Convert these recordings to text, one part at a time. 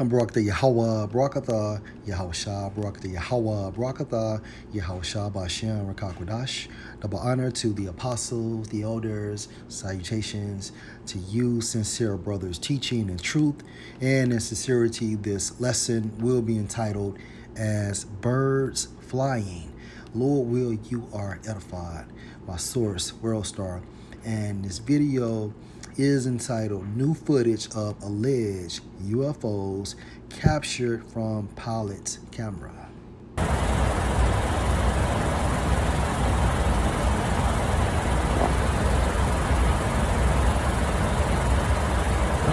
Barakatah Yahweh, Barakatah Yahushua, Barakatah Yahweh, Barakatah Yahushua Ba'Shem Rakakwadash. Double honor to the apostles, the elders, salutations to you, sincere brothers, teaching in truth and in sincerity. This lesson will be entitled as Birds Flying. Lord will you are edified. My source, WorldStar. And this video is entitled New Footage of Alleged UFOs Captured from Pilot's Camera.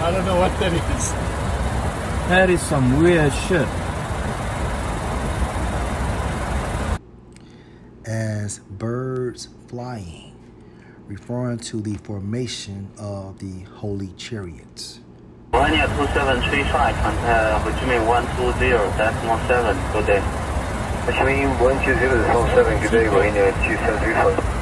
I don't know what that is. That is some weird shit. As birds flying, referring to the formation of the holy chariots. Linia 2735, Ho Chi Minh 120.7, good day. Ho Chi Minh 120.7, good day, Linia 2735.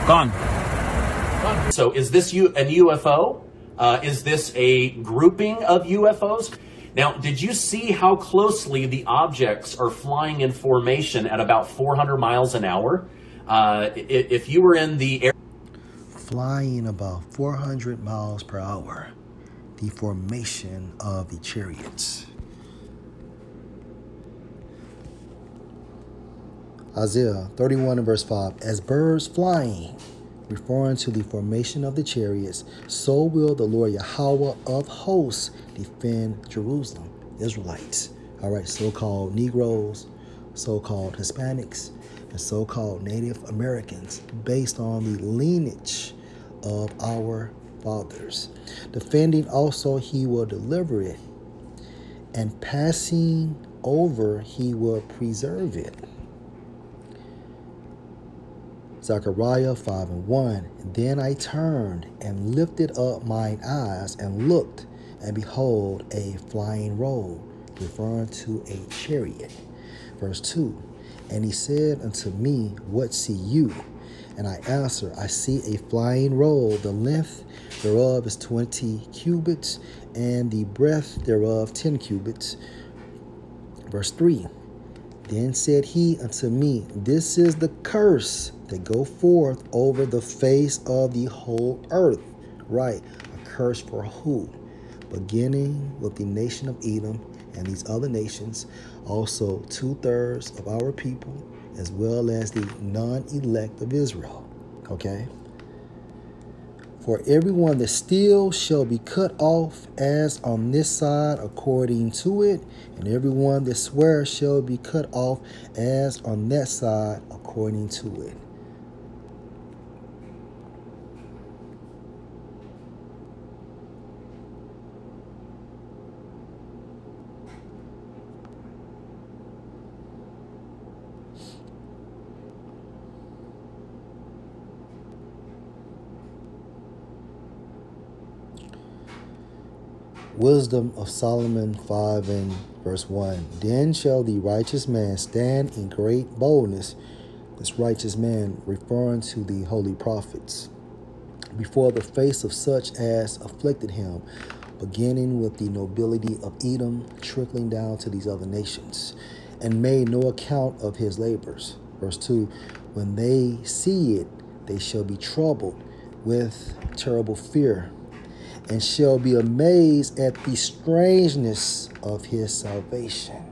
Gone. So is this an UFO? Is this a grouping of UFOs? Now, did you see how closely the objects are flying in formation at about 400 miles an hour? If you were in the air... Flying about 400 miles per hour, the formation of the chariots. Isaiah 31 and verse 5, as birds flying, referring to the formation of the chariots, so will the Lord Yahweh of hosts defend Jerusalem. Israelites, all right, so-called Negroes, so-called Hispanics, and so-called Native Americans, based on the lineage of our fathers. Defending also he will deliver it, and passing over he will preserve it. Zechariah 5 and 1, then I turned and lifted up mine eyes and looked, and behold, a flying roll, referring to a chariot. Verse 2, and he said unto me, what see you? And I answered, I see a flying roll, the length thereof is 20 cubits, and the breadth thereof 10 cubits. Verse 3, then said he unto me, this is the curse that go forth over the face of the whole earth. Right, a curse for who? Beginning with the nation of Edom and these other nations, also 2/3 of our people, as well as the non-elect of Israel. Okay? For everyone that steals shall be cut off as on this side according to it, and everyone that swears shall be cut off as on that side according to it. Wisdom of Solomon 5 and verse 1. Then shall the righteous man stand in great boldness, this righteous man referring to the holy prophets, before the face of such as afflicted him, beginning with the nobility of Edom, trickling down to these other nations, and made no account of his labors. Verse 2, when they see it, they shall be troubled with terrible fear, and shall be amazed at the strangeness of his salvation.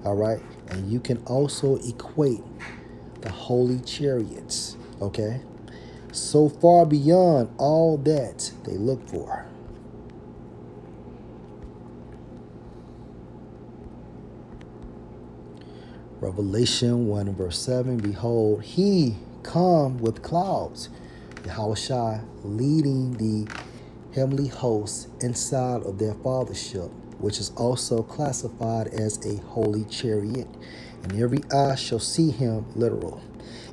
All right. And you can also equate the holy chariots, okay, so far beyond all that they look for. Revelation 1 and verse 7, behold, he come with clouds, Yahushua leading the heavenly hosts inside of their fathership, which is also classified as a holy chariot. And every eye shall see him, literal,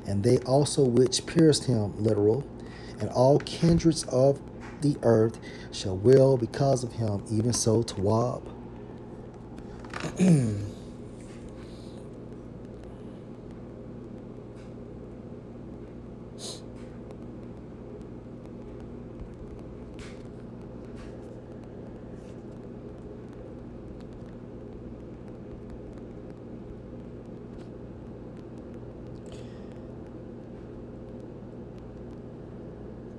and they also which pierced him, literal, and all kindreds of the earth shall wail because of him, even so Tawab.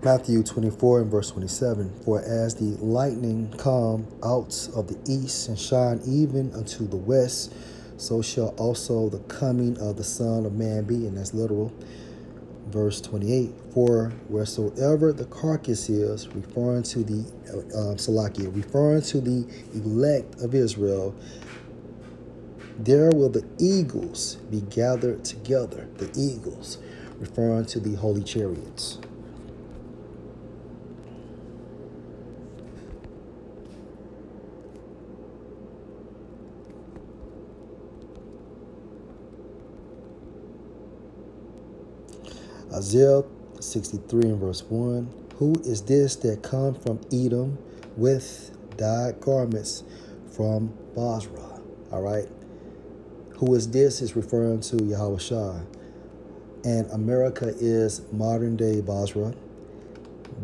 Matthew 24 and verse 27, for as the lightning come out of the east and shine even unto the west, so shall also the coming of the Son of Man be, and that's literal. Verse 28, for wheresoever the carcass is, referring to the referring to the elect of Israel, there will the eagles be gathered together. The eagles, referring to the holy chariots. Isaiah 63 and verse 1, who is this that come from Edom with dyed garments from Basra? All right. Who is this is referring to Yahweh Shai. And America is modern day Basra.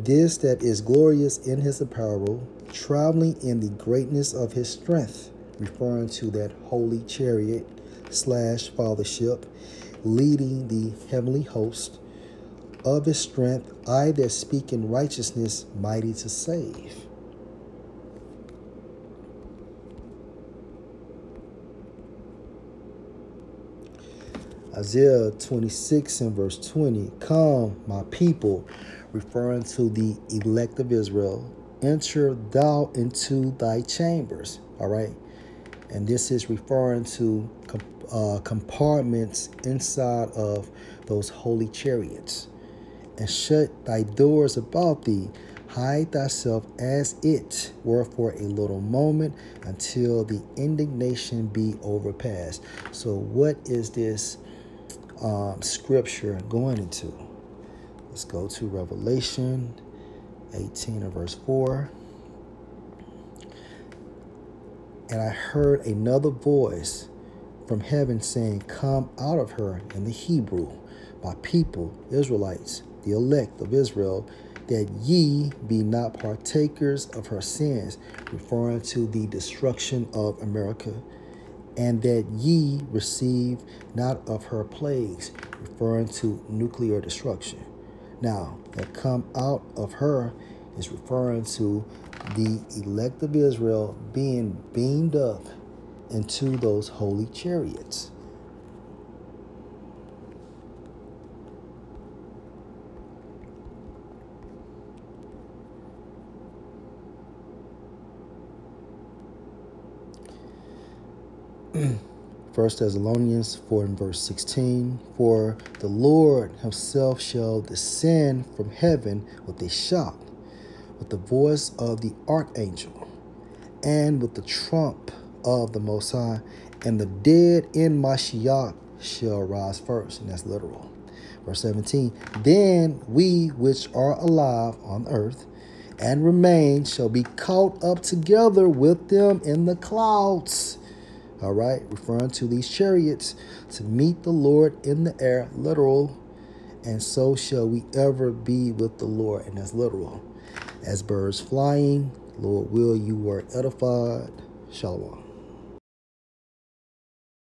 This that is glorious in his apparel, traveling in the greatness of his strength, referring to that holy chariot / fathership, leading the heavenly host of his strength, I that speak in righteousness, mighty to save. Isaiah 26 and verse 20, come, my people, referring to the elect of Israel, enter thou into thy chambers. All right. And this is referring to compartments inside of those holy chariots. And shut thy doors about thee, hide thyself as it were for a little moment, until the indignation be overpassed. So what is this scripture going into? Let's go to Revelation 18 and verse 4. And I heard another voice from heaven saying, come out of her, in the Hebrew, my people, Israelites, the elect of Israel, that ye be not partakers of her sins, referring to the destruction of America, and that ye receive not of her plagues, referring to nuclear destruction. Now, that come out of her is referring to the elect of Israel being beamed up into those holy chariots. First Thessalonians 4 and verse 16, for the Lord himself shall descend from heaven with a shout, with the voice of the archangel, and with the trump of the Most High, and the dead in Mashiach shall rise first. And that's literal. Verse 17, then we which are alive on earth and remain shall be caught up together with them in the clouds. All right, referring to these chariots, to meet the Lord in the air, literal, and so shall we ever be with the Lord, and that's literal. As birds flying, Lord will you are edified. Shalom.